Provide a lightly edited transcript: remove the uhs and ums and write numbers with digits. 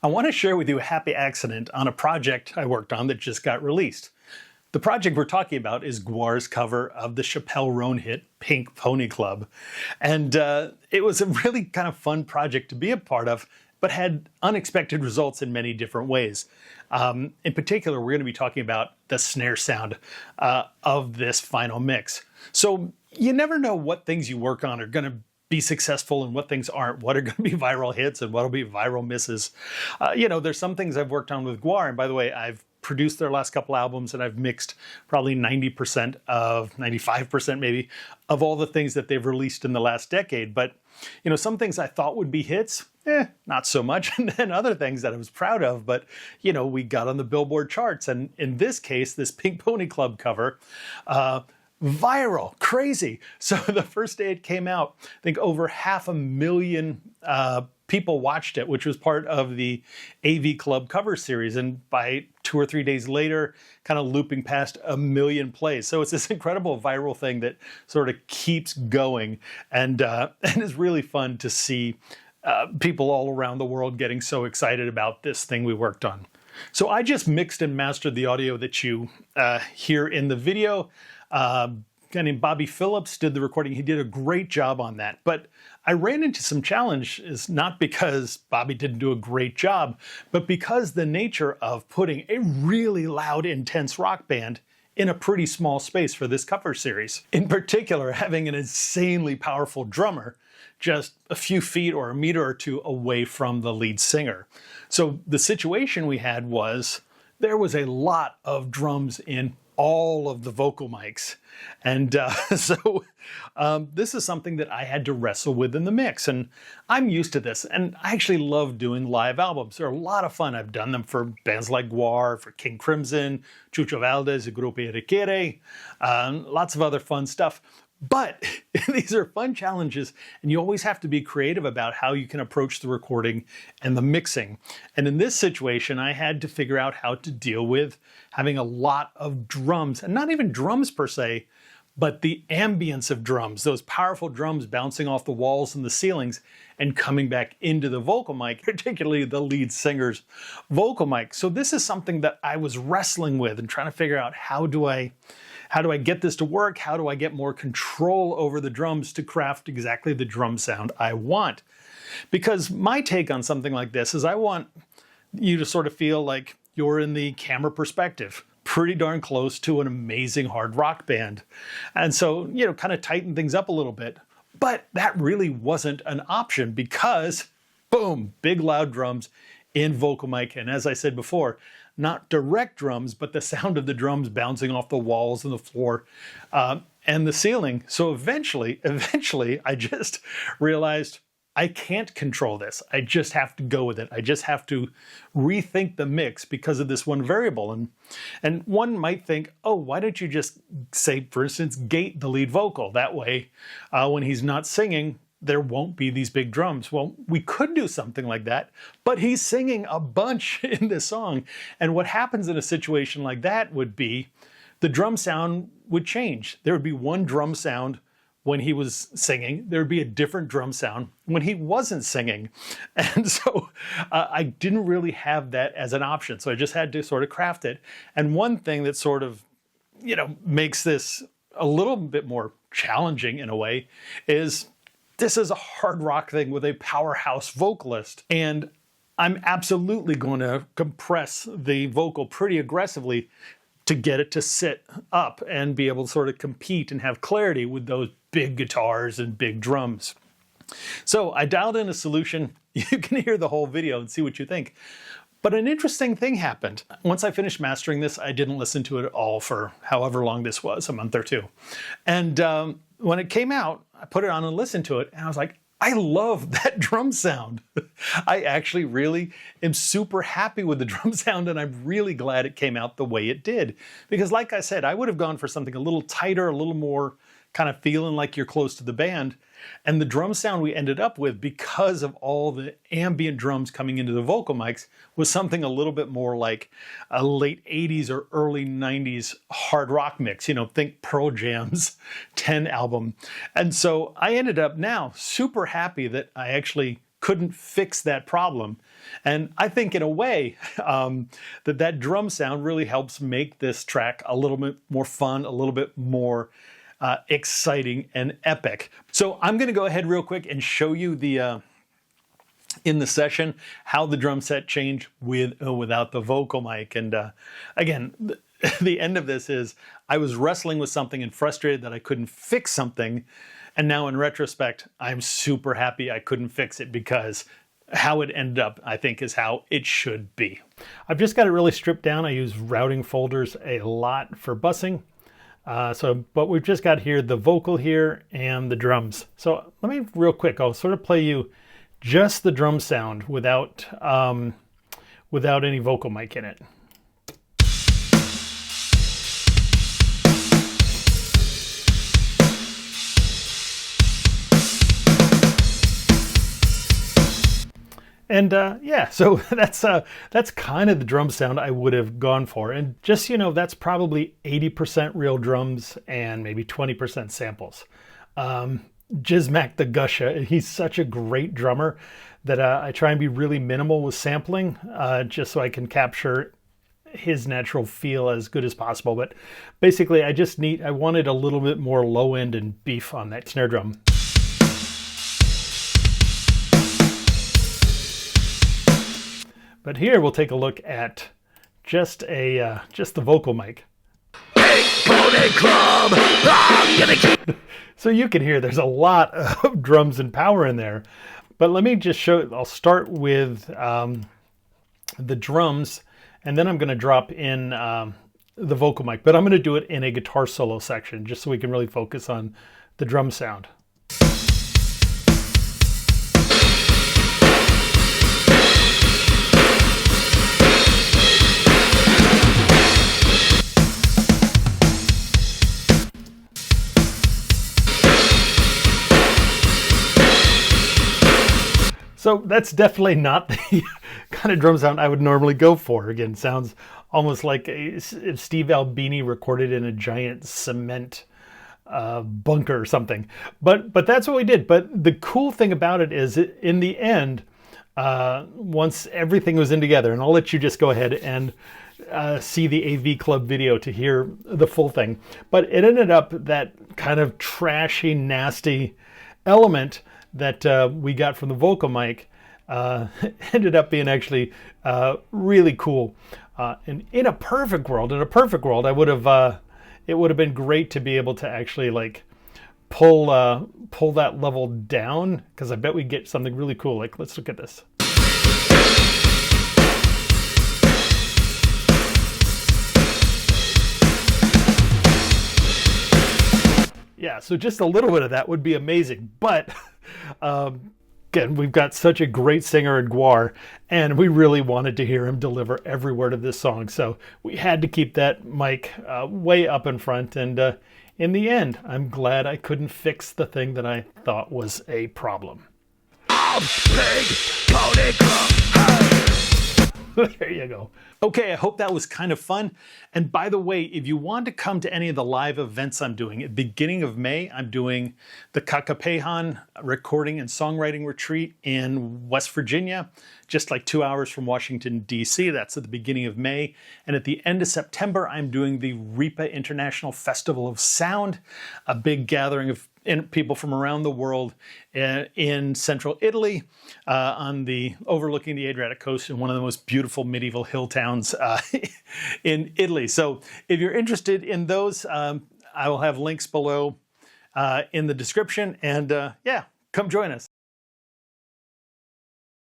I want to share with you a happy accident on a project I worked on that just got released. The project we're talking about is Gwar's cover of the Chappell Roan hit Pink Pony Club. And it was a really kind of fun project to be a part of, but had unexpected results in many different ways. In particular, we're going to be talking about the snare sound of this final mix. So you never know what things you work on are going to be successful and what things aren't, what are going to be viral hits and what will be viral misses. There's some things I've worked on with Gwar, and by the way, I've produced their last couple albums and I've mixed probably 95% maybe, of all the things that they've released in the last decade. But, some things I thought would be hits, not so much. And then other things that I was proud of, but, we got on the Billboard charts. And in this case, this Pink Pony Club cover, viral, crazy. So the first day it came out, I think over 500,000 people watched it, which was part of the AV Club cover series. And by 2 or 3 days later, kind of looping past 1 million plays. So it's this incredible viral thing that sort of keeps going and is really fun to see people all around the world getting so excited about this thing we worked on. So I just mixed and mastered the audio that you hear in the video. A guy named Bobby Phillips did the recording. He did a great job on that. But I ran into some challenges, not because Bobby didn't do a great job, but because the nature of putting a really loud, intense rock band in a pretty small space for this cover series. In particular, having an insanely powerful drummer just a few feet or a meter or two away from the lead singer. So the situation we had was there was a lot of drums in all of the vocal mics. And so this is something that I had to wrestle with in the mix. And I'm used to this. And I actually love doing live albums. They're a lot of fun. I've done them for bands like Gwar, for King Crimson, Chucho Valdez, Grupo Requiere, lots of other fun stuff. But these are fun challenges, and you always have to be creative about how you can approach the recording and the mixing. And in this situation, I had to figure out how to deal with having a lot of drums, and not even drums per se, but the ambience of drums, those powerful drums bouncing off the walls and the ceilings and coming back into the vocal mic, particularly the lead singer's vocal mic. So this is something that I was wrestling with and trying to figure out how do I get this to work? How do I get more control over the drums to craft exactly the drum sound I want? Because my take on something like this is I want you to sort of feel like you're in the camera perspective, pretty darn close to an amazing hard rock band. And so, kind of tighten things up a little bit. But that really wasn't an option because, boom, big loud drums in vocal mic. And as I said before, not direct drums, but the sound of the drums bouncing off the walls and the floor and the ceiling. So eventually, I just realized I can't control this. I just have to go with it. I just have to rethink the mix because of this one variable. And one might think, oh, why don't you just say, for instance, gate the lead vocal? That way, when he's not singing, there won't be these big drums. Well, we could do something like that, but he's singing a bunch in this song. And what happens in a situation like that would be the drum sound would change. There would be one drum sound when he was singing. There would be a different drum sound when he wasn't singing. And so I didn't really have that as an option. So I just had to sort of craft it. And one thing that sort of, makes this a little bit more challenging in a way is this is a hard rock thing with a powerhouse vocalist, and I'm absolutely going to compress the vocal pretty aggressively to get it to sit up and be able to sort of compete and have clarity with those big guitars and big drums. So I dialed in a solution. You can hear the whole video and see what you think. But an interesting thing happened. Once I finished mastering this, I didn't listen to it at all for however long this was, a month or two. And when it came out, I put it on and listened to it, and I was like, I love that drum sound. I actually really am super happy with the drum sound, and I'm really glad it came out the way it did. Because like I said, I would have gone for something a little tighter, a little more kind of feeling like you're close to the band. And the drum sound we ended up with, because of all the ambient drums coming into the vocal mics, was something a little bit more like a late 80s or early 90s hard rock mix. You know, think Pearl Jam's 10 album. And so I ended up now super happy that I actually couldn't fix that problem. And I think in a way that drum sound really helps make this track a little bit more fun, a little bit more exciting and epic. So I'm going to go ahead real quick and show you the in the session how the drum set changed with or without the vocal mic. And again, the end of this is I was wrestling with something and frustrated that I couldn't fix something. And now in retrospect, I'm super happy I couldn't fix it, because how it ended up, I think, is how it should be. I've just got it really stripped down. I use routing folders a lot for busing. But we've just got here the vocal here and the drums. So let me real quick, I'll sort of play you just the drum sound without any vocal mic in it. And yeah, so that's kind of the drum sound I would have gone for. And just, you know, that's probably 80% real drums and maybe 20% samples. Jizmac the Gusha, he's such a great drummer that I try and be really minimal with sampling, just so I can capture his natural feel as good as possible. But basically I wanted a little bit more low end and beef on that snare drum. But here we'll take a look at just the vocal mic. So you can hear there's a lot of drums and power in there. But let me just show, I'll start with the drums, and then I'm going to drop in the vocal mic. But I'm going to do it in a guitar solo section, just so we can really focus on the drum sound. So that's definitely not the kind of drum sound I would normally go for. Again, sounds almost like if Steve Albini recorded in a giant cement bunker or something. But that's what we did. But the cool thing about it is, in the end, once everything was in together, and I'll let you just go ahead and see the AV Club video to hear the full thing. But it ended up that kind of trashy, nasty element that we got from the vocal mic ended up being actually really cool. And in a perfect world, I would have it would have been great to be able to actually like pull that level down, because I bet we get something really cool. Like, let's look at this. Yeah, so just a little bit of that would be amazing. But again, we've got such a great singer in Gwar, and we really wanted to hear him deliver every word of this song. So we had to keep that mic way up in front. And in the end, I'm glad I couldn't fix the thing that I thought was a problem. There you go. Okay, I hope that was kind of fun. And by the way, if you want to come to any of the live events I'm doing, at the beginning of May, I'm doing the Kakapehan Recording and Songwriting Retreat in West Virginia, just like 2 hours from Washington, D.C. That's at the beginning of May. And at the end of September, I'm doing the RIPA International Festival of Sound, a big gathering of people from around the world in central Italy, overlooking the Adriatic coast in one of the most beautiful medieval hill towns in Italy. So if you're interested in those, I will have links below in the description. And yeah, come join us.